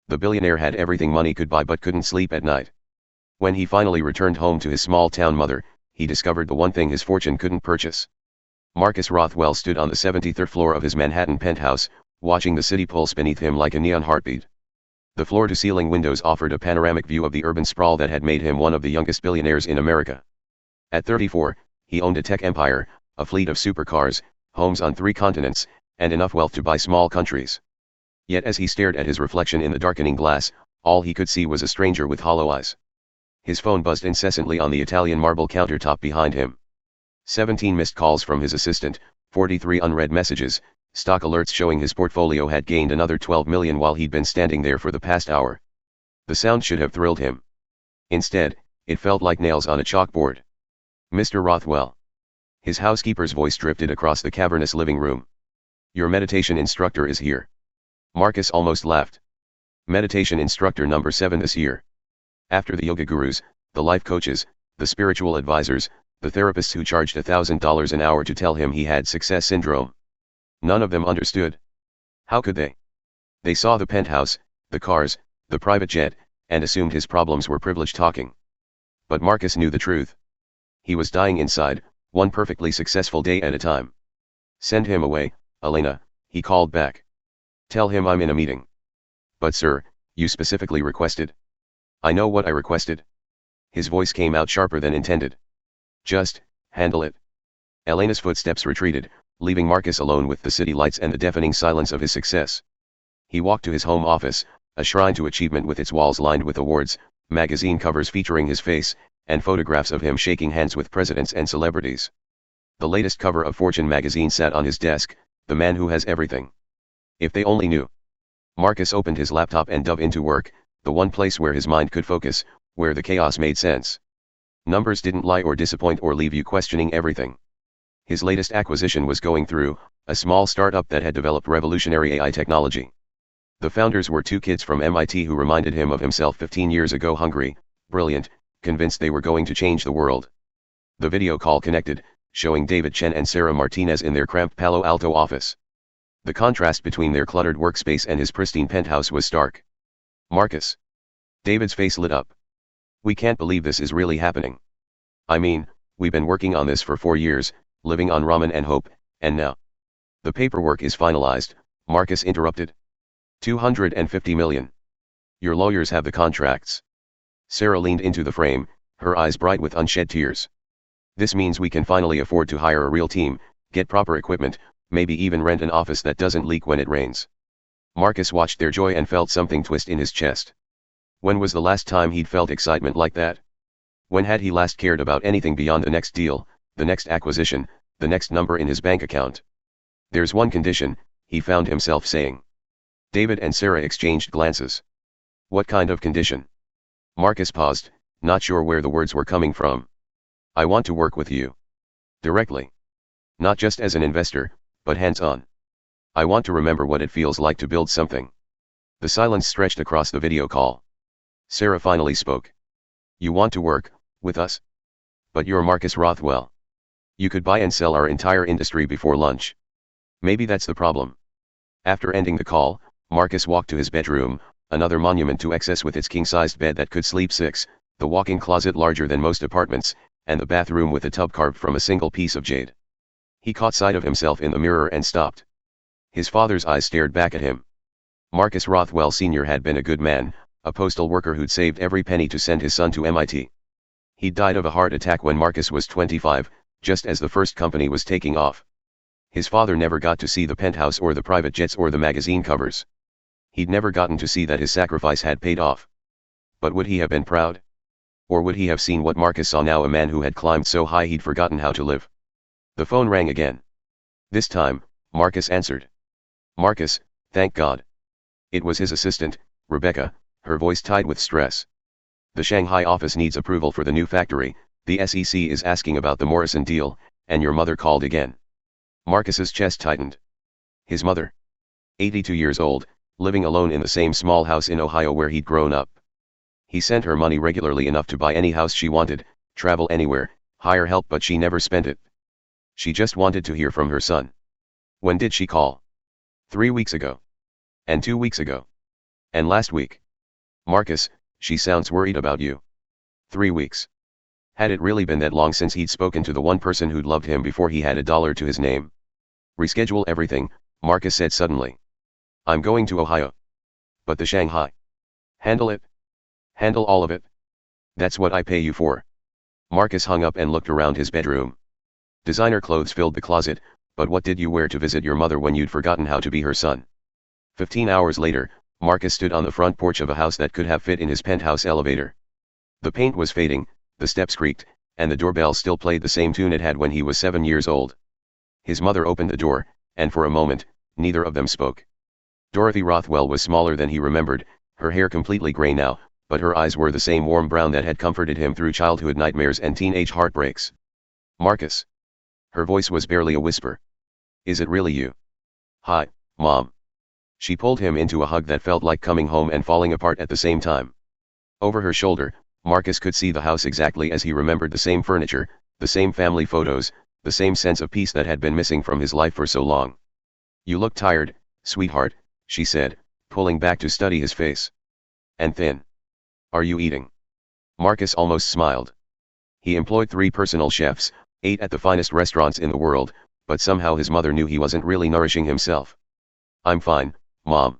The billionaire had everything money could buy but couldn't sleep at night. When he finally returned home to his small-town mother, he discovered the one thing his fortune couldn't purchase. Marcus Rothwell stood on the 73rd floor of his Manhattan penthouse, watching the city pulse beneath him like a neon heartbeat. The floor-to-ceiling windows offered a panoramic view of the urban sprawl that had made him one of the youngest billionaires in America. At 34, he owned a tech empire, a fleet of supercars, homes on 3 continents, and enough wealth to buy small countries. Yet as he stared at his reflection in the darkening glass, all he could see was a stranger with hollow eyes. His phone buzzed incessantly on the Italian marble countertop behind him. 17 missed calls from his assistant, 43 unread messages, stock alerts showing his portfolio had gained another 12 million while he'd been standing there for the past hour. The sound should have thrilled him. Instead, it felt like nails on a chalkboard. Mr. Rothwell. His housekeeper's voice drifted across the cavernous living room. Your meditation instructor is here. Marcus almost laughed. Meditation instructor number 7 this year. After the yoga gurus, the life coaches, the spiritual advisors, the therapists who charged $1,000 an hour to tell him he had success syndrome. None of them understood. How could they? They saw the penthouse, the cars, the private jet, and assumed his problems were privilege talking. But Marcus knew the truth. He was dying inside, one perfectly successful day at a time. Send him away, Elena, he called back. Tell him I'm in a meeting. But sir, you specifically requested. I know what I requested. His voice came out sharper than intended. Just, handle it. Elena's footsteps retreated, leaving Marcus alone with the city lights and the deafening silence of his success. He walked to his home office, a shrine to achievement with its walls lined with awards, magazine covers featuring his face, and photographs of him shaking hands with presidents and celebrities. The latest cover of Fortune magazine sat on his desk, the man who has everything. If they only knew. Marcus opened his laptop and dove into work, the one place where his mind could focus, where the chaos made sense. Numbers didn't lie or disappoint or leave you questioning everything. His latest acquisition was going through, a small startup that had developed revolutionary AI technology. The founders were 2 kids from MIT who reminded him of himself 15 years ago, hungry, brilliant, convinced they were going to change the world. The video call connected, showing David Chen and Sarah Martinez in their cramped Palo Alto office. The contrast between their cluttered workspace and his pristine penthouse was stark. Marcus. David's face lit up. We can't believe this is really happening. I mean, we've been working on this for 4 years, living on ramen and hope, and now. The paperwork is finalized, Marcus interrupted. 250 million. Your lawyers have the contracts. Sarah leaned into the frame, her eyes bright with unshed tears. This means we can finally afford to hire a real team, get proper equipment, maybe even rent an office that doesn't leak when it rains. Marcus watched their joy and felt something twist in his chest. When was the last time he'd felt excitement like that? When had he last cared about anything beyond the next deal, the next acquisition, the next number in his bank account? There's one condition, he found himself saying. David and Sarah exchanged glances. What kind of condition? Marcus paused, not sure where the words were coming from. I want to work with you. Directly. Not just as an investor, but hands-on. I want to remember what it feels like to build something. The silence stretched across the video call. Sarah finally spoke. You want to work with us? But you're Marcus Rothwell. You could buy and sell our entire industry before lunch. Maybe that's the problem. After ending the call, Marcus walked to his bedroom, another monument to excess with its king-sized bed that could sleep 6, the walk-in closet larger than most apartments, and the bathroom with a tub carved from a single piece of jade. He caught sight of himself in the mirror and stopped. His father's eyes stared back at him. Marcus Rothwell Sr. had been a good man, a postal worker who'd saved every penny to send his son to MIT. He died of a heart attack when Marcus was 25, just as the first company was taking off. His father never got to see the penthouse or the private jets or the magazine covers. He'd never gotten to see that his sacrifice had paid off. But would he have been proud? Or would he have seen what Marcus saw now, a man who had climbed so high he'd forgotten how to live? The phone rang again. This time, Marcus answered. Marcus, thank God. It was his assistant, Rebecca, her voice tied with stress. The Shanghai office needs approval for the new factory, the SEC is asking about the Morrison deal, and your mother called again. Marcus's chest tightened. His mother? 82 years old, living alone in the same small house in Ohio where he'd grown up. He sent her money regularly enough to buy any house she wanted, travel anywhere, hire help, but she never spent it. She just wanted to hear from her son. When did she call? 3 weeks ago. And 2 weeks ago. And last week? Marcus, she sounds worried about you. 3 weeks. Had it really been that long since he'd spoken to the one person who'd loved him before he had a dollar to his name? Reschedule everything, Marcus said suddenly. I'm going to Ohio. But the Shanghai. Handle it. Handle all of it. That's what I pay you for. Marcus hung up and looked around his bedroom. Designer clothes filled the closet, but what did you wear to visit your mother when you'd forgotten how to be her son? 15 hours later, Marcus stood on the front porch of a house that could have fit in his penthouse elevator. The paint was fading, the steps creaked, and the doorbell still played the same tune it had when he was 7 years old. His mother opened the door, and for a moment, neither of them spoke. Dorothy Rothwell was smaller than he remembered, her hair completely gray now, but her eyes were the same warm brown that had comforted him through childhood nightmares and teenage heartbreaks. Marcus. Her voice was barely a whisper. Is it really you? Hi, Mom. She pulled him into a hug that felt like coming home and falling apart at the same time. Over her shoulder, Marcus could see the house exactly as he remembered, the same furniture, the same family photos, the same sense of peace that had been missing from his life for so long. You look tired, sweetheart, she said, pulling back to study his face. And thin. Are you eating? Marcus almost smiled. He employed 3 personal chefs, ate at the finest restaurants in the world, but somehow his mother knew he wasn't really nourishing himself. I'm fine, Mom.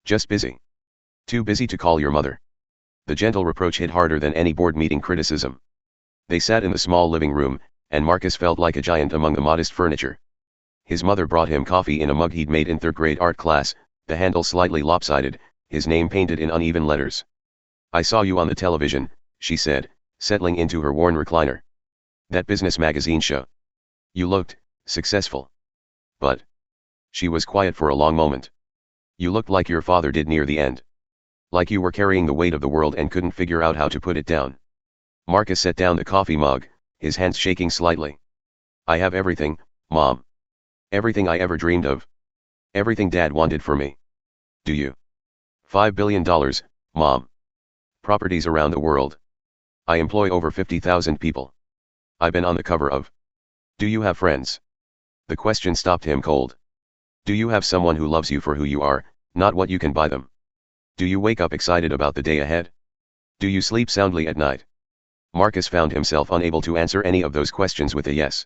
Just busy. Too busy to call your mother. The gentle reproach hit harder than any board meeting criticism. They sat in the small living room, and Marcus felt like a giant among the modest furniture. His mother brought him coffee in a mug he'd made in 3rd grade art class, the handle slightly lopsided, his name painted in uneven letters. I saw you on the television, she said, settling into her worn recliner. That business magazine show. You looked successful. But. She was quiet for a long moment. You looked like your father did near the end. Like you were carrying the weight of the world and couldn't figure out how to put it down. Marcus set down the coffee mug, his hands shaking slightly. I have everything, Mom. Everything I ever dreamed of. Everything Dad wanted for me. Do you? $5 billion, Mom. Properties around the world. I employ over 50,000 people. I've been on the cover of. Do you have friends? The question stopped him cold. Do you have someone who loves you for who you are, not what you can buy them? Do you wake up excited about the day ahead? Do you sleep soundly at night? Marcus found himself unable to answer any of those questions with a yes.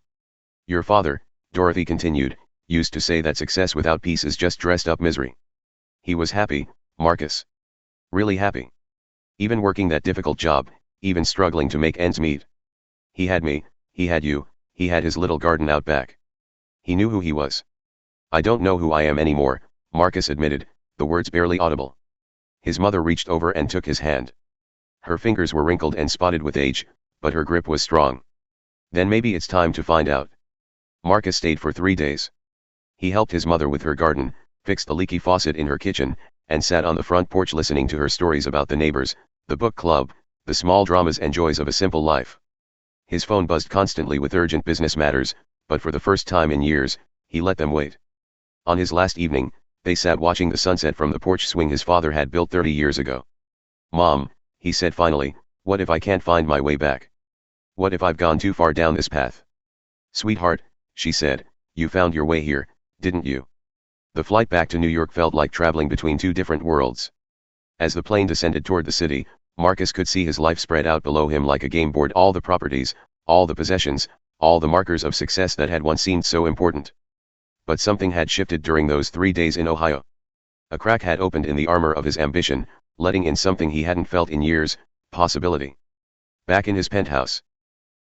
Your father, Dorothy continued, used to say that success without peace is just dressed up misery. He was happy, Marcus. Really happy. Even working that difficult job, even struggling to make ends meet. He had me, he had you, he had his little garden out back. He knew who he was. I don't know who I am anymore, Marcus admitted, the words barely audible. His mother reached over and took his hand. Her fingers were wrinkled and spotted with age, but her grip was strong. Then maybe it's time to find out. Marcus stayed for 3 days. He helped his mother with her garden, fixed the leaky faucet in her kitchen, and sat on the front porch listening to her stories about the neighbors, the book club, the small dramas and joys of a simple life. His phone buzzed constantly with urgent business matters, but for the first time in years, he let them wait. On his last evening, they sat watching the sunset from the porch swing his father had built 30 years ago. Mom, he said finally, what if I can't find my way back? What if I've gone too far down this path? Sweetheart, she said, you found your way here, didn't you? The flight back to New York felt like traveling between 2 different worlds. As the plane descended toward the city, Marcus could see his life spread out below him like a game board, all the properties, all the possessions, all the markers of success that had once seemed so important. But something had shifted during those 3 days in Ohio. A crack had opened in the armor of his ambition, letting in something he hadn't felt in years, possibility. Back in his penthouse.